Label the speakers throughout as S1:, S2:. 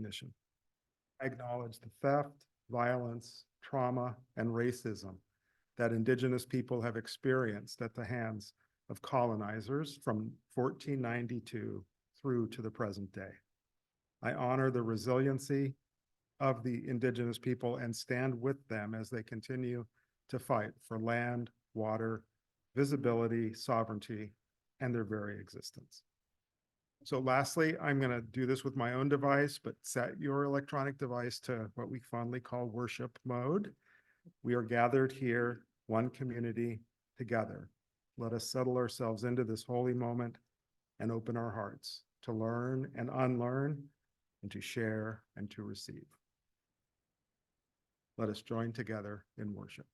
S1: recognition. I acknowledge the theft, violence, trauma, and racism that Indigenous people have experienced at the hands of colonizers from 1492 through to the present day. I honor the resiliency of the Indigenous people and stand with them as they continue to fight for land, water, visibility, sovereignty, and their very existence. So lastly, I'm going to do this with my own device, but set your electronic device to what we fondly call worship mode. We are gathered here, one community, together. Let us settle ourselves into this holy moment and open our hearts to learn and unlearn, and to share and to receive. Let us join together in worship.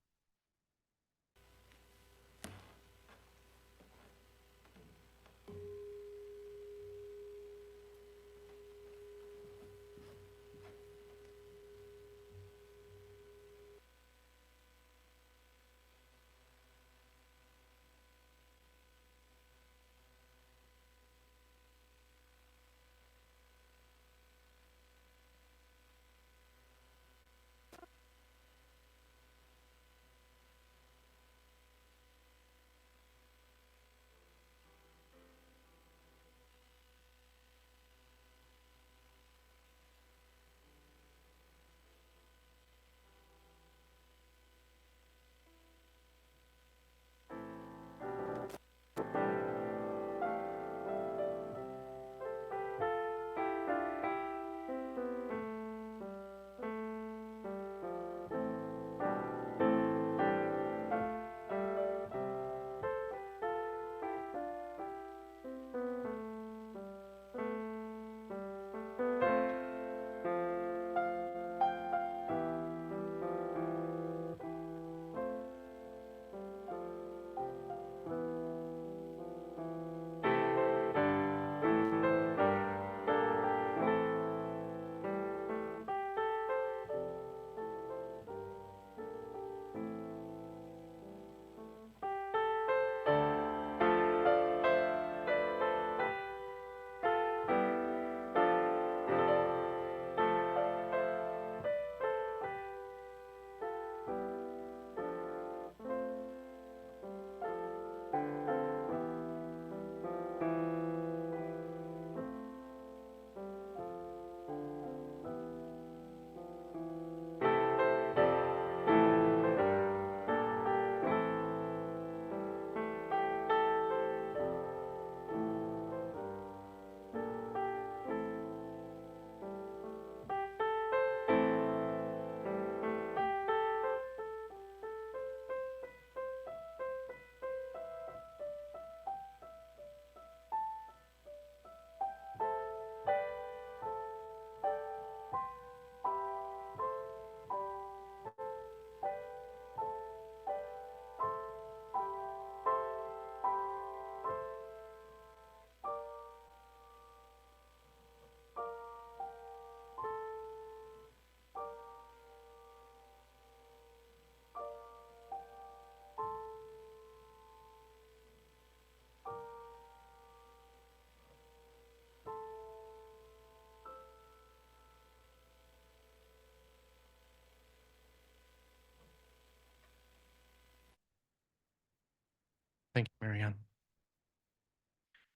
S2: Thank you, Marianne.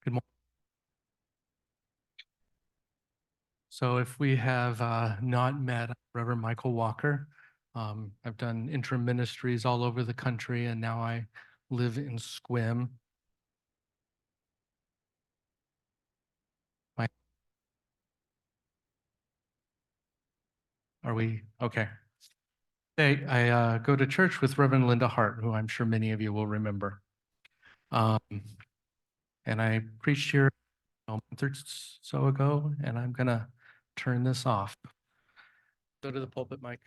S2: Good morning. So if we have not met Reverend Michael Walker, I've done interim ministries all over the country, and now I live in Sequim. Are we okay? Hey, I go to church with Reverend Linda Hart, who I'm sure many of you will remember. And I preached here a month or so ago, and I'm gonna turn this off. Go to the pulpit, Mike.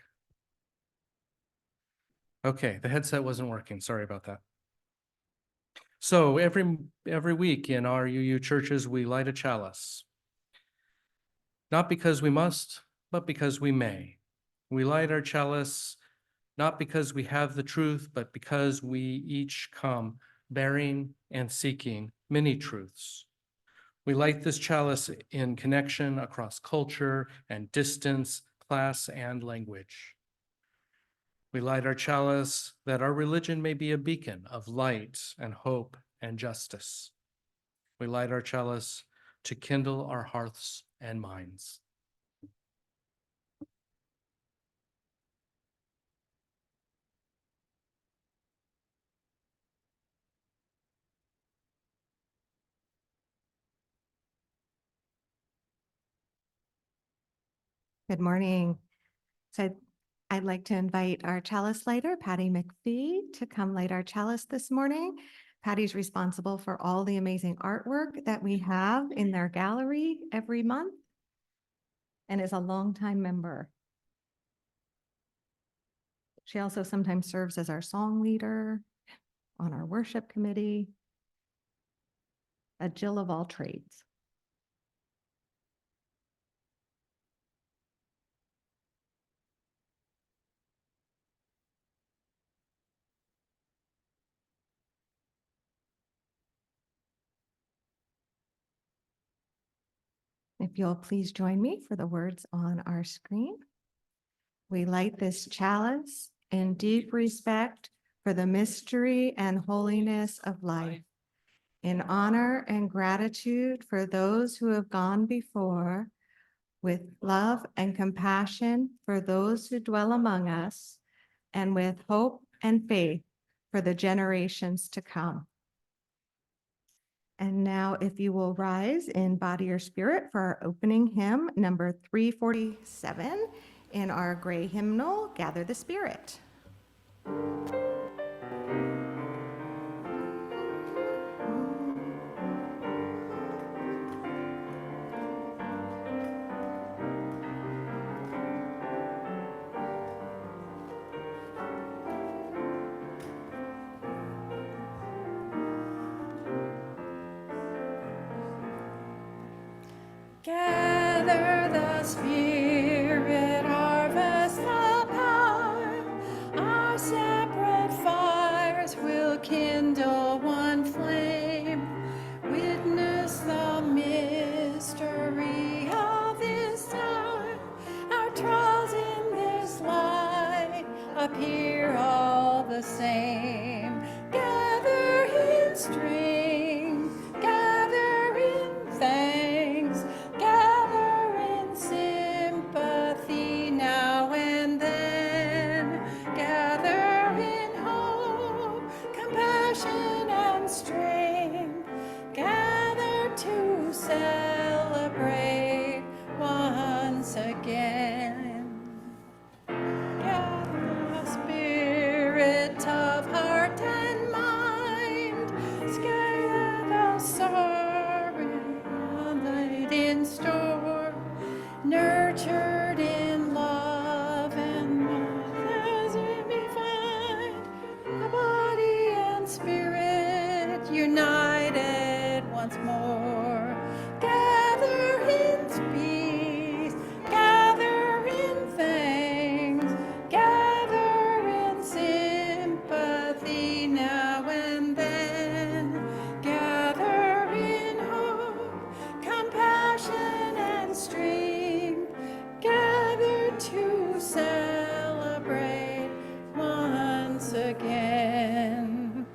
S2: Okay, the headset wasn't working. Sorry about that. So every week in our UU churches, we light a chalice. Not because we must, but because we may. We light our chalice not because we have the truth, but because we each come bearing and seeking many truths. We light this chalice in connection across culture and distance, class and language. We light our chalice that our religion may be a beacon of light and hope and justice. We light our chalice to kindle our hearts and minds.
S3: Good morning. So I'd like to invite our chalice lighter, Patty McPhee, to come light our chalice this morning. Patty's responsible for all the amazing artwork that we have in their gallery every month and is a longtime member. She also sometimes serves as our song leader on our worship committee, a Jill of all trades. If you'll please join me for the words on our screen. We light this chalice in deep respect for the mystery and holiness of life, in honor and gratitude for those who have gone before, with love and compassion for those who dwell among us, and with hope and faith for the generations to come. And now if you will rise in body or spirit for our opening hymn, number 347 in our gray hymnal, Gather the Spirit.
S4: Gather the Spirit, harvest the power. Our separate fires will kindle one flame. Witness the mystery of this time. Our trials in this life appear all the same. Gather in strength, gather in thanks. Gather in sympathy now and then. Gather in hope, compassion and strength. Gather to celebrate once again. Gather the spirit of heart and mind. Scatter the sorrow laid in store, nurtured in love and as we find a body and spirit united once more. Gather in peace, gather in thanks, gather in sympathy now and then. Gather in hope, compassion and strength. Gather to celebrate once again.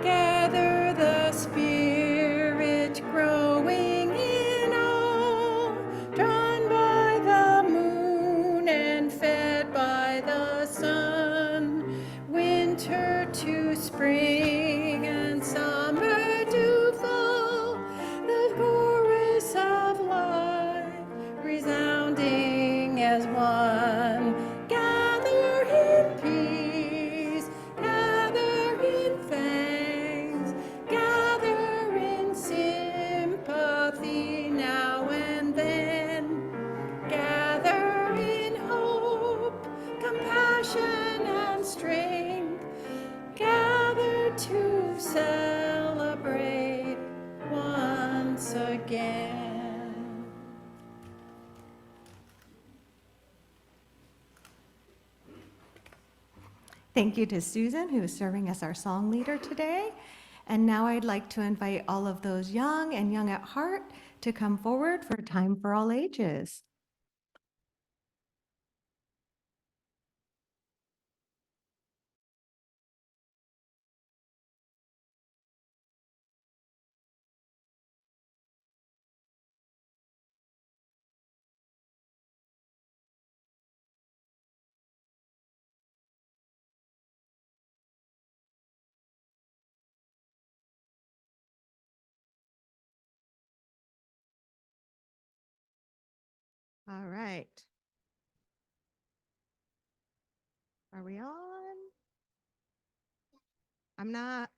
S4: Gather the Spirit growing in all, drawn by the moon and fed by the sun. Winter to spring and summer to fall, the chorus of life resounding as one. Gather in peace, gather in thanks, gather in sympathy now and then. Gather in hope, compassion and strength. Gather to celebrate once again.
S3: Thank you to Susan, who is serving as our song leader today. And now I'd like to invite all of those young and young at heart to come forward for Time for All Ages. All right. Are we on? I'm not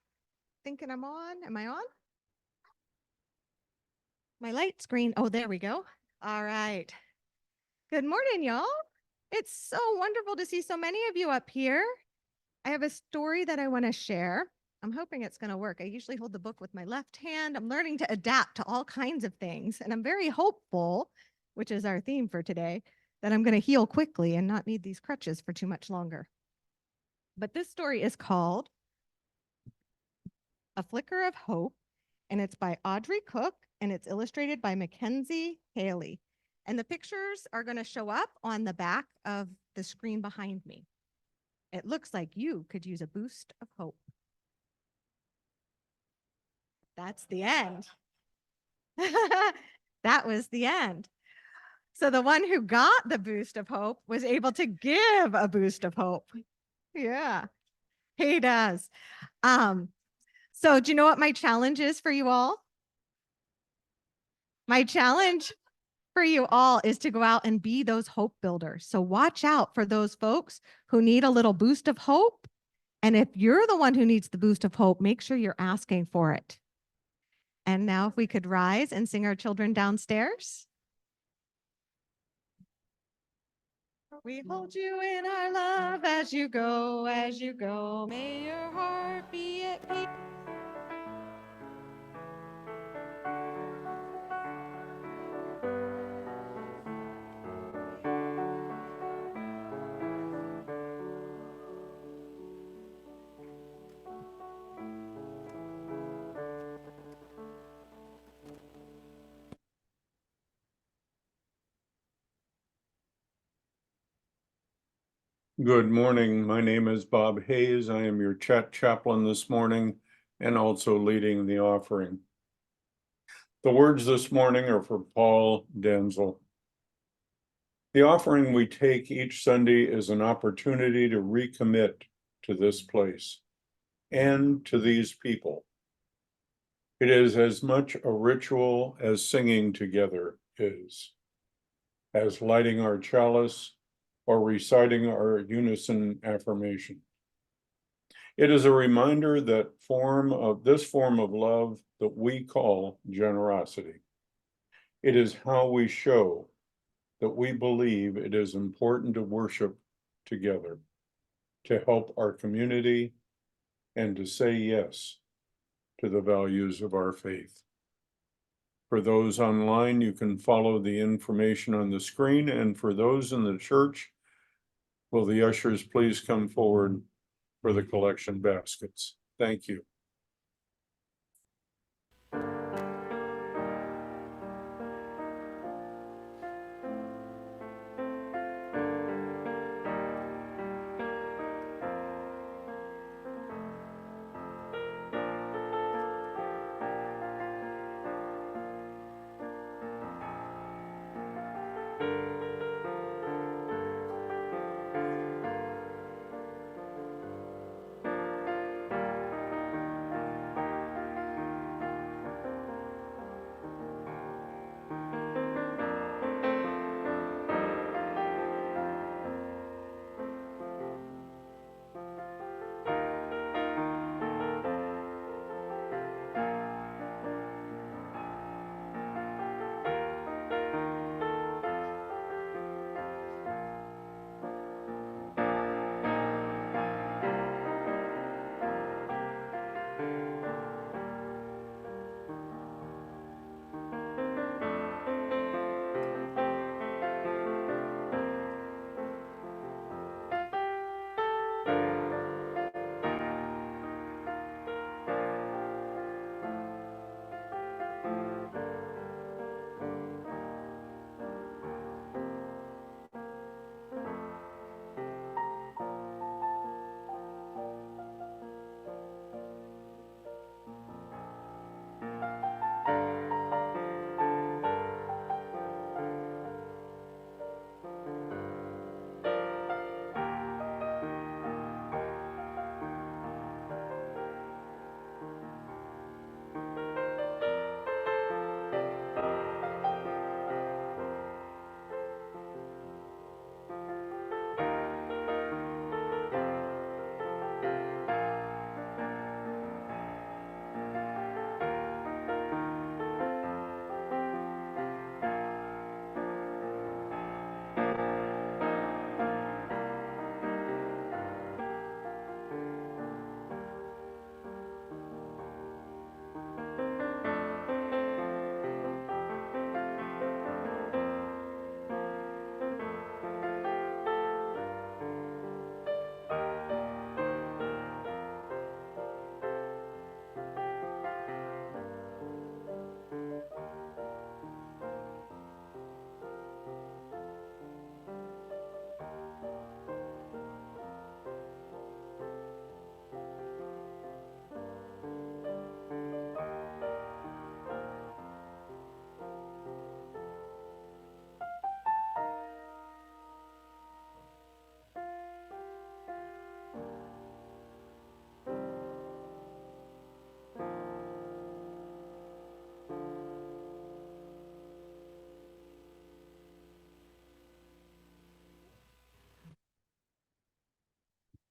S3: thinking I'm on. Am I on? My light screen. Oh, there we go. All right. Good morning, y'all. It's so wonderful to see so many of you up here. I have a story that I want to share. I'm hoping it's going to work. I usually hold the book with my left hand. I'm learning to adapt to all kinds of things, and I'm very hopeful, which is our theme for today, that I'm going to heal quickly and not need these crutches for too much longer. But this story is called A Flicker of Hope, and it's by Audrey Cook, and it's illustrated by Mackenzie Haley. And the pictures are going to show up on the back of the screen behind me. It looks like you could use a boost of hope. That's the end. That was the end. So the one who got the boost of hope was able to give a boost of hope. Yeah, he does. So do you know what my challenge is for you all? My challenge for you all is to go out and be those hope builders. So watch out for those folks who need a little boost of hope. And if you're the one who needs the boost of hope, make sure you're asking for it. And now if we could rise and sing our children downstairs. We hold you in our love as you go, as you go.
S4: May your heart be at peace.
S5: Good morning. My name is Bob Hayes. I am your chat chaplain this morning and also leading the offering. The words this morning are for Paul Denzel. The offering we take each Sunday is an opportunity to recommit to this place and to these people. It is as much a ritual as singing together is, as lighting our chalice or reciting our unison affirmation. It is a reminder that this form of love that we call generosity. It is how we show that we believe it is important to worship together, to help our community, and to say yes to the values of our faith. For those online, you can follow the information on the screen, and for those in the church, will the ushers please come forward for the collection baskets? Thank you.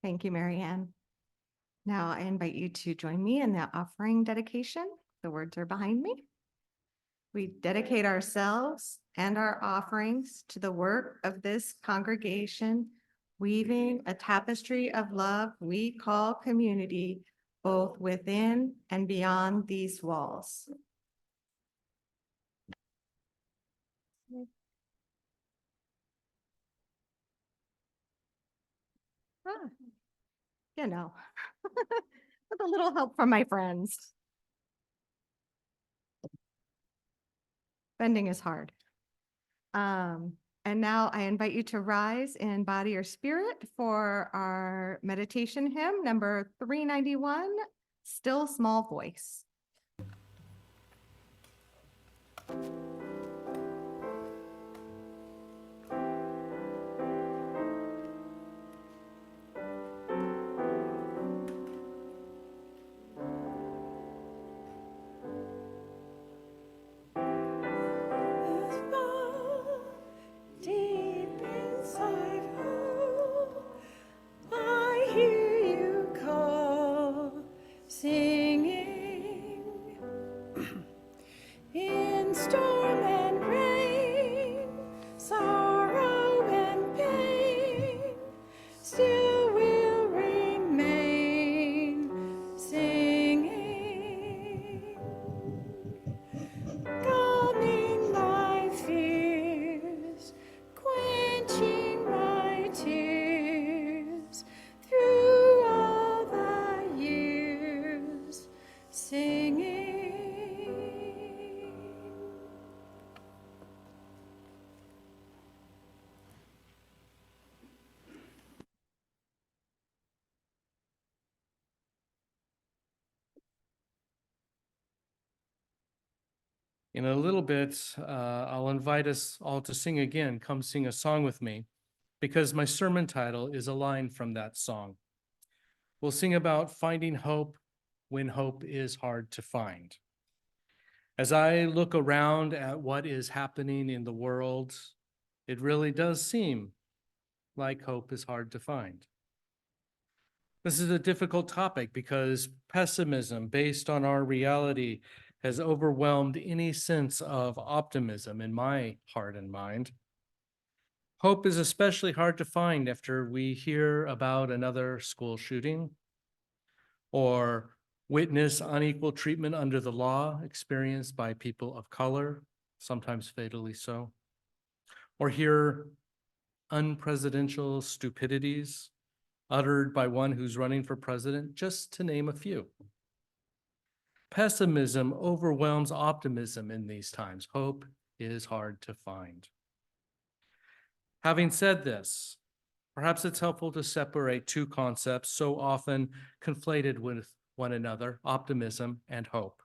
S3: Thank you, Mary Ann. Now I invite you to join me in the offering dedication. The words are behind me. We dedicate ourselves and our offerings to the work of this congregation, weaving a tapestry of love we call community, both within and beyond these walls. Ah, you know, with a little help from my friends. Bending is hard. And now I invite you to rise in body or spirit for our meditation hymn, number 391, Still Small Voice.
S4: Deep inside, I hear you call, singing. In storm and rain, sorrow and pain, still will remain, singing. Calming my fears, quenching my tears, through all the years, singing.
S2: In a little bit, I'll invite us all to sing again. Come sing a song with me, because my sermon title is a line from that song. We'll sing about finding hope when hope is hard to find. As I look around at what is happening in the world, it really does seem like hope is hard to find. This is a difficult topic because pessimism based on our reality has overwhelmed any sense of optimism in my heart and mind. Hope is especially hard to find after we hear about another school shooting or witness unequal treatment under the law experienced by people of color, sometimes fatally so, or hear unpresidential stupidities uttered by one who's running for president, just to name a few. Pessimism overwhelms optimism in these times. Hope is hard to find. Having said this, perhaps it's helpful to separate two concepts so often conflated with one another, optimism and hope.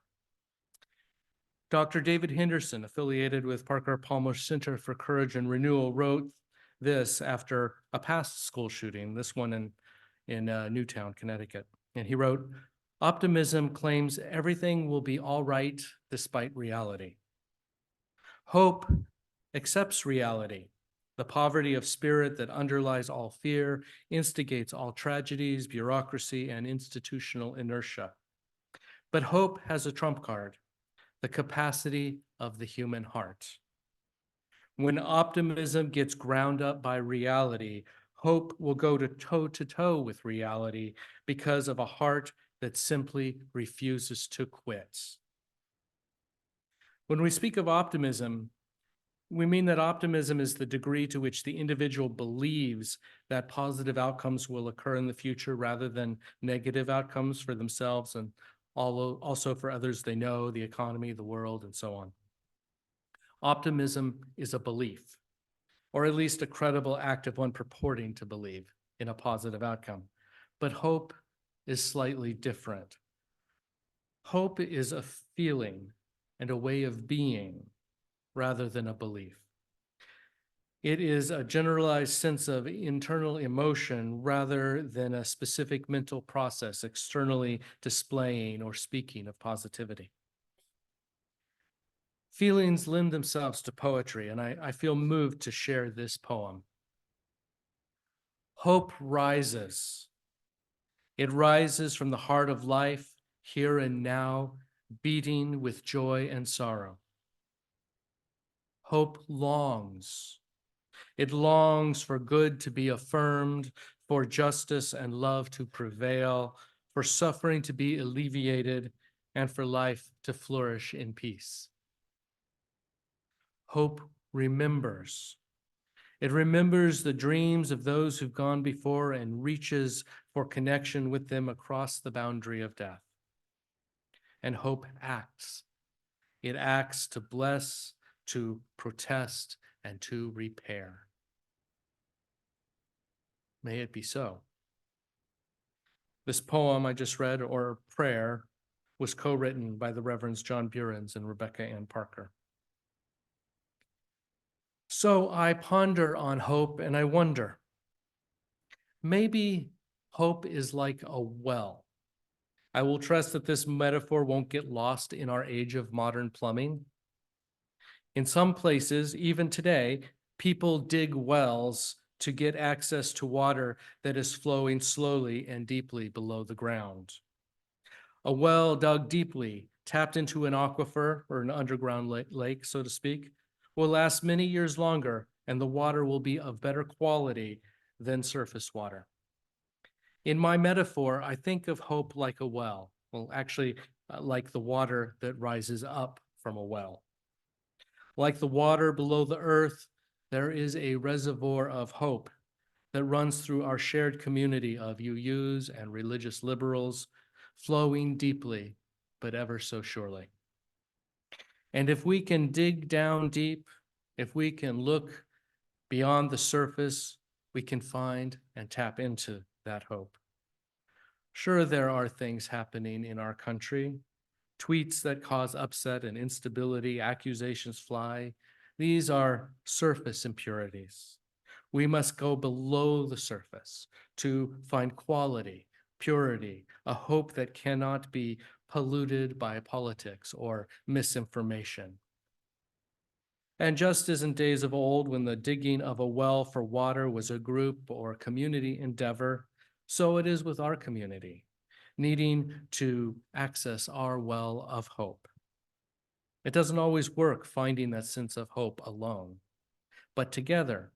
S2: Dr. David Henderson, affiliated with Parker Palmer Center for Courage and Renewal, wrote this after a past school shooting, this one in Newtown, Connecticut. And he wrote, "Optimism claims everything will be all right despite reality. Hope accepts reality, the poverty of spirit that underlies all fear, instigates all tragedies, bureaucracy, and institutional inertia. But hope has a trump card, the capacity of the human heart. When optimism gets ground up by reality, hope will go to toe with reality because of a heart that simply refuses to quit." When we speak of optimism, we mean that optimism is the degree to which the individual believes that positive outcomes will occur in the future rather than negative outcomes for themselves and also for others they know, the economy, the world, and so on. Optimism is a belief, or at least a credible act of one purporting to believe in a positive outcome. But hope is slightly different. Hope is a feeling and a way of being rather than a belief. It is a generalized sense of internal emotion rather than a specific mental process externally displaying or speaking of positivity. Feelings lend themselves to poetry, and I feel moved to share this poem. Hope rises It rises from the heart of life, here and now, beating with joy and sorrow. Hope longs. It longs for good to be affirmed, for justice and love to prevail, for suffering to be alleviated, and for life to flourish in peace. Hope remembers. It remembers the dreams of those who've gone before and reaches for connection with them across the boundary of death. And hope acts. It acts to bless, to protest, and to repair. May it be so. This poem I just read, or prayer, was co-written by the Reverends John Burens and Rebecca Ann Parker. So I ponder on hope and I wonder, maybe hope is like a well. I will trust that this metaphor won't get lost in our age of modern plumbing. In some places, even today, people dig wells to get access to water that is flowing slowly and deeply below the ground. A well dug deeply, tapped into an aquifer or an underground lake, so to speak, will last many years longer, and the water will be of better quality than surface water. In my metaphor, I think of hope like a well. Well, actually, like the water that rises up from a well. Like the water below the earth, there is a reservoir of hope that runs through our shared community of UUs and religious liberals, flowing deeply, but ever so surely. And if we can dig down deep, if we can look beyond the surface, we can find and tap into that hope. Sure, there are things happening in our country, tweets that cause upset and instability, accusations fly. These are surface impurities. We must go below the surface to find quality, purity, a hope that cannot be polluted by politics or misinformation. And just as in days of old, when the digging of a well for water was a group or community endeavor, so it is with our community, needing to access our well of hope. It doesn't always work finding that sense of hope alone, but together,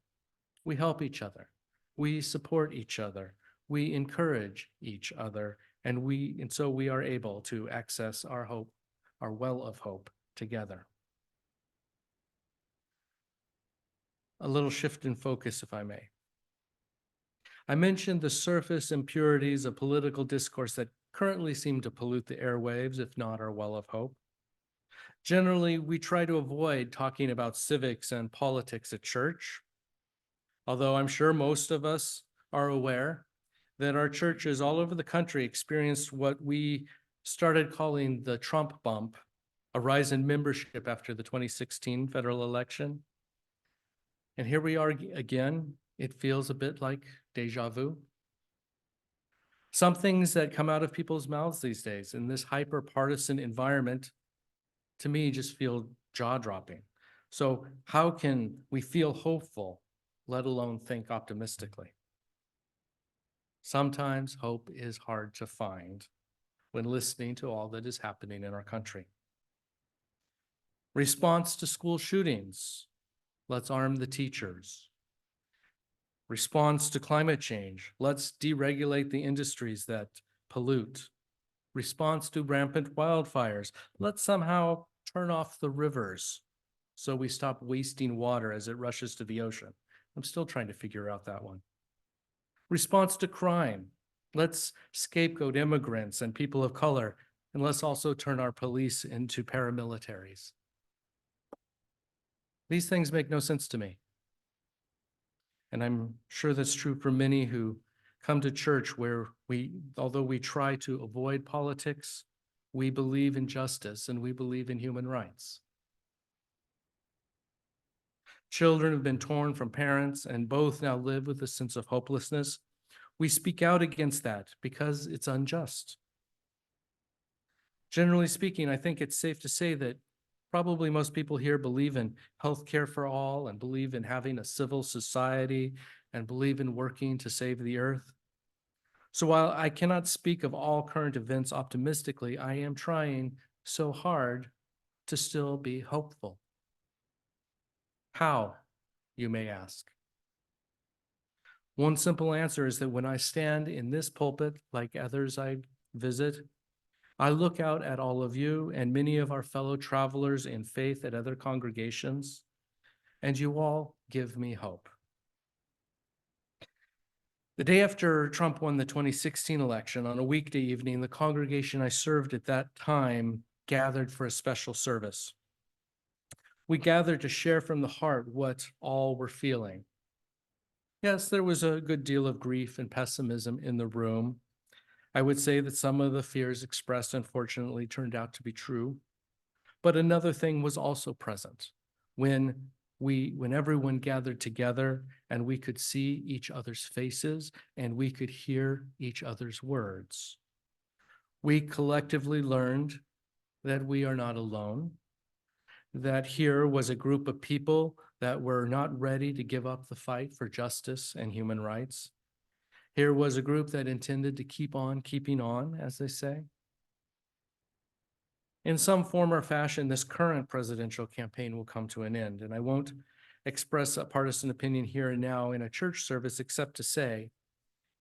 S2: we help each other, we support each other, we encourage each other, and so we are able to access our hope, our well of hope together. A little shift in focus, if I may. I mentioned the surface impurities of political discourse that currently seem to pollute the airwaves, if not our well of hope. Generally, we try to avoid talking about civics and politics at church, although I'm sure most of us are aware that our churches all over the country experienced what we started calling the Trump bump, a rise in membership after the 2016 federal election. And here we are again. It feels a bit like deja vu. Some things that come out of people's mouths these days in this hyper-partisan environment, to me, just feel jaw-dropping. So how can we feel hopeful, let alone think optimistically? Sometimes hope is hard to find when listening to all that is happening in our country. Response to school shootings. Let's arm the teachers. Response to climate change. Let's deregulate the industries that pollute. Response to rampant wildfires. Let's somehow turn off the rivers so we stop wasting water as it rushes to the ocean. I'm still trying to figure out that one. Response to crime. Let's scapegoat immigrants and people of color, and let's also turn our police into paramilitaries. These things make no sense to me. And I'm sure that's true for many who come to church where although we try to avoid politics, we believe in justice and we believe in human rights. Children have been torn from parents and both now live with a sense of hopelessness. We speak out against that because it's unjust. Generally speaking, I think it's safe to say that probably most people here believe in healthcare for all and believe in having a civil society and believe in working to save the earth. So while I cannot speak of all current events optimistically, I am trying so hard to still be hopeful. How, you may ask? One simple answer is that when I stand in this pulpit, like others I visit, I look out at all of you and many of our fellow travelers in faith at other congregations, and you all give me hope. The day after Trump won the 2016 election, on a weekday evening, the congregation I served at that time gathered for a special service. We gathered to share from the heart what all were feeling. Yes, there was a good deal of grief and pessimism in the room. I would say that some of the fears expressed, unfortunately, turned out to be true. But another thing was also present. When everyone gathered together and we could see each other's faces and we could hear each other's words, we collectively learned that we are not alone, that here was a group of people that were not ready to give up the fight for justice and human rights. Here was a group that intended to keep on keeping on, as they say. In some form or fashion, this current presidential campaign will come to an end, and I won't express a partisan opinion here and now in a church service, except to say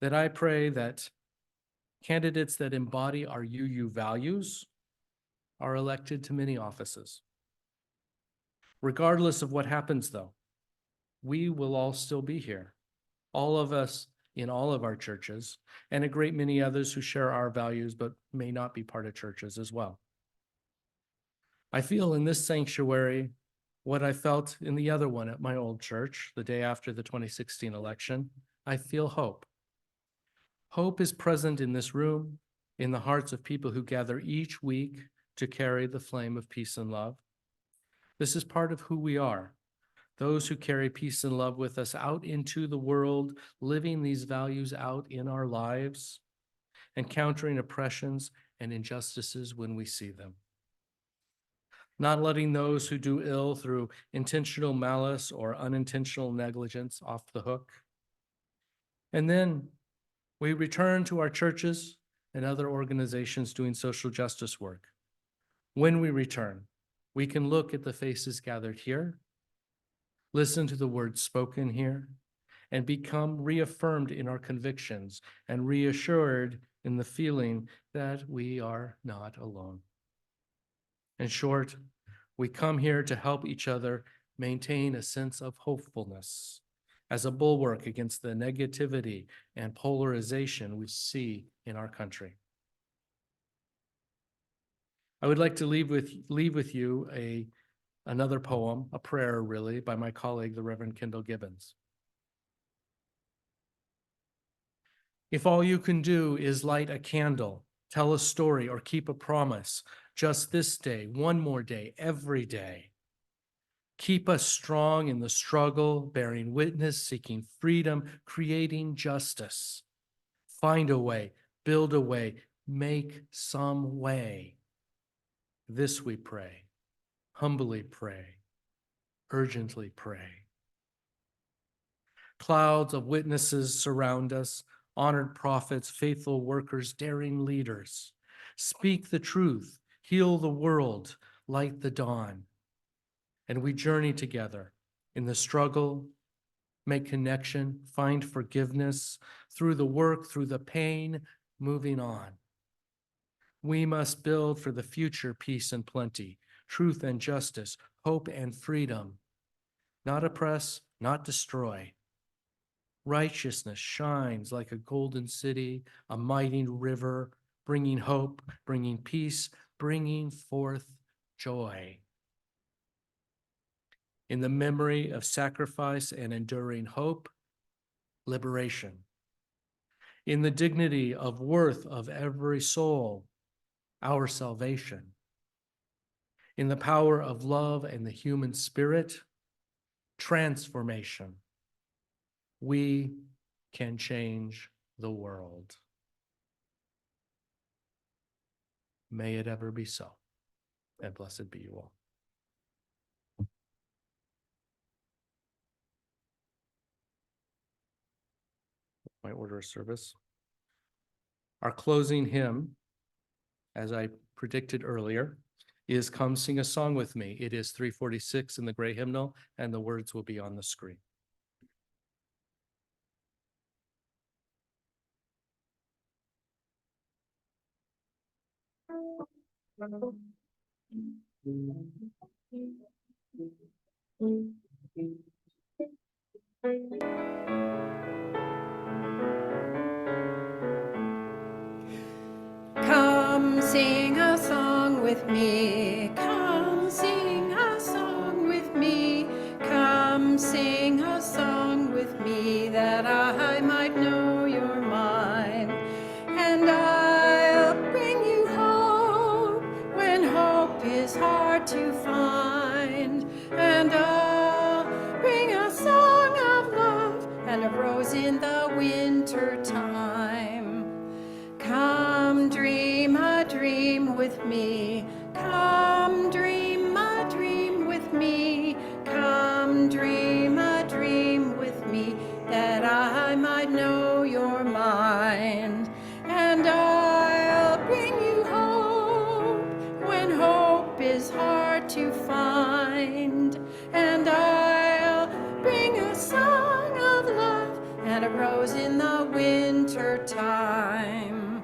S2: that I pray that candidates that embody our UU values are elected to many offices. Regardless of what happens, though, we will all still be here, all of us in all of our churches, and a great many others who share our values but may not be part of churches as well. I feel in this sanctuary what I felt in the other one at my old church the day after the 2016 election. I feel hope. Hope is present in this room, in the hearts of people who gather each week to carry the flame of peace and love. This is part of who we are, those who carry peace and love with us out into the world, living these values out in our lives, encountering oppressions and injustices when we see them. Not letting those who do ill through intentional malice or unintentional negligence off the hook. And then we return to our churches and other organizations doing social justice work. When we return, we can look at the faces gathered here, listen to the words spoken here, and become reaffirmed in our convictions and reassured in the feeling that we are not alone. In short, we come here to help each other maintain a sense of hopefulness as a bulwark against the negativity and polarization we see in our country. I would like to leave with you another poem, a prayer really, by my colleague, the Reverend Kendall Gibbons. If all you can do is light a candle, tell a story, or keep a promise, just this day, one more day, every day, keep us strong in the struggle, bearing witness, seeking freedom, creating justice. Find a way, build a way, make some way. This we pray, humbly pray, urgently pray. Clouds of witnesses surround us, honored prophets, faithful workers, daring leaders. Speak the truth, heal the world, light the dawn. And we journey together in the struggle, make connection, find forgiveness, through the work, through the pain, moving on. We must build for the future peace and plenty, truth and justice, hope and freedom, not oppress, not destroy. Righteousness shines like a golden city, a mighty river, bringing hope, bringing peace, bringing forth joy. In the memory of sacrifice and enduring hope, liberation. In the dignity of worth of every soul, our salvation. In the power of love and the human spirit, transformation. We can change the world. May it ever be so, and blessed be you all. My order of service. Our closing hymn, as I predicted earlier, is Come Sing a Song With Me. It is 346 in the gray hymnal, and the words will be on the screen.
S4: Come sing a song with me. Come sing a song with me. Come sing a song with me that I might know you're mine. And I'll bring you hope when hope is hard to find. And I'll bring a song of love and a rose in the winter time. Come dream a dream with me. Come dream a dream with me. Come dream a dream with me that I might know your mind. And I'll bring you hope when hope is hard to find. And I'll bring a song of love and a rose in the winter time.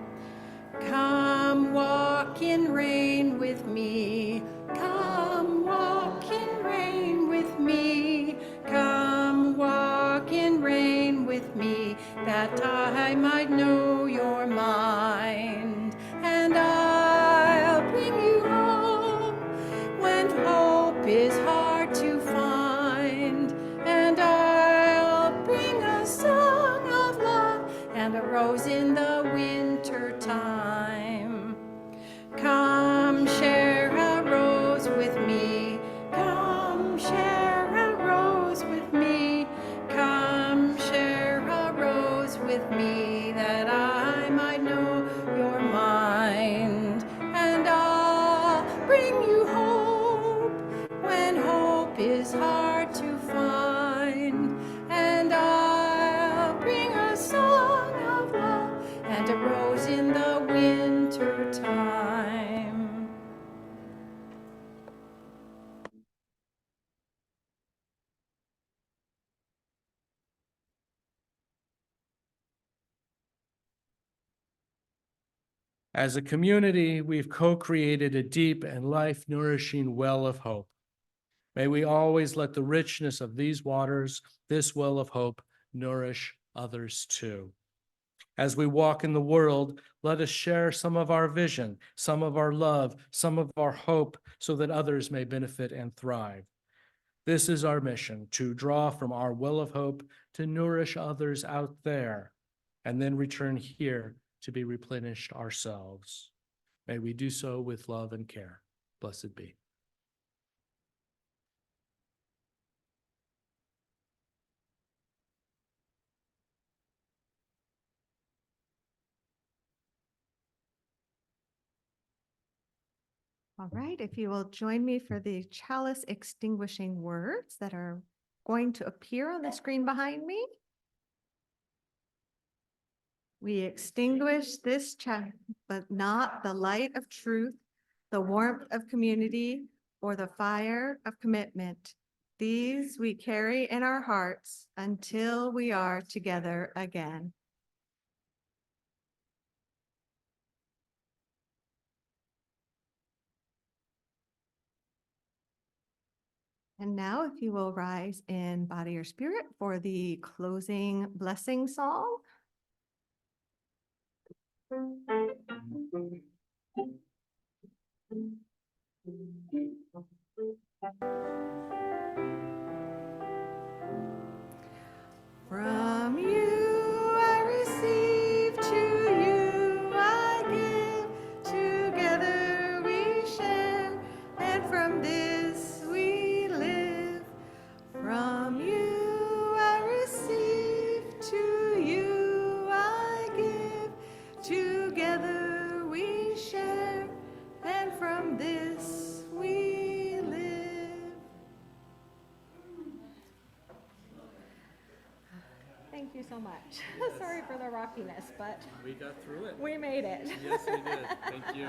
S4: Come walk in rain with me. Come walk in rain with me. Come walk in rain with me that I might know your mind. And I'll bring you hope when hope is hard to find. And I'll bring a song of love and a rose in the winter time. Come share a rose with me. Come share a rose with me. Come share a rose with me that I might know your mind. And I'll bring you hope when hope is hard to find. And I'll bring a song of love and a rose in the winter time.
S2: As a community, we've co-created a deep and life-nourishing well of hope. May we always let the richness of these waters, this well of hope, nourish others too. As we walk in the world, let us share some of our vision, some of our love, some of our hope, so that others may benefit and thrive. This is our mission, to draw from our well of hope to nourish others out there, and then return here to be replenished ourselves. May we do so with love and care. Blessed be.
S3: All right, if you will join me for the chalice extinguishing words that are going to appear on the screen behind me. We extinguish this chalice, but not the light of truth, the warmth of community, or the fire of commitment. These we carry in our hearts until we are together again. And now if you will rise in body or spirit for the closing blessing song. From you I receive, to you I give, together we share, and from this we live. From you I receive, to you I give, together we share, and from this we live. Thank you you so much. Sorry for the rockiness, but
S2: We got through it.
S3: we made it.
S2: Yes, we did. Thank you.